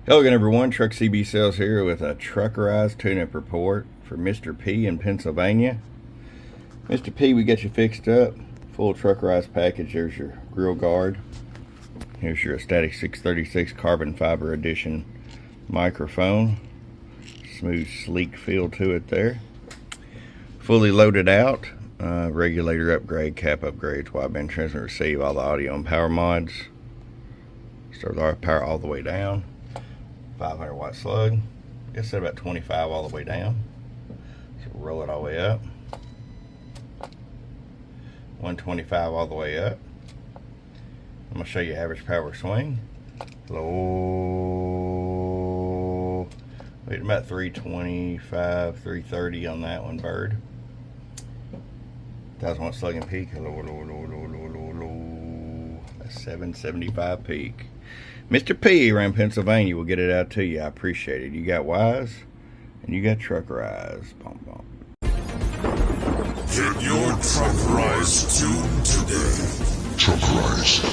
Hello again, everyone. Truck CB Sales here with a Truckerized tune-up report for Mr. P in Pennsylvania. Mr. P, we got you fixed up. Full Truckerized package. There's your grill guard. Here's your Static 636 carbon fiber edition microphone. Smooth, sleek feel to it there. Fully loaded out. Regulator upgrade, cap upgrades, wideband transmit, receive, all the audio and power mods. Start the power all the way down. 500 watt slug. It's at about 25 all the way down. So roll it all the way up. 125 all the way up. I'm going to show you average power swing. Low. Wait, about 325, 330 on that one, bird. 1000 watt slug and peak. Low. That's 775 peak. Mr. P around Pennsylvania will get it out to you. I appreciate it. You got Wise and you got Truckerized. Bom, bom. Get your Truckerized tune today. Truckerized.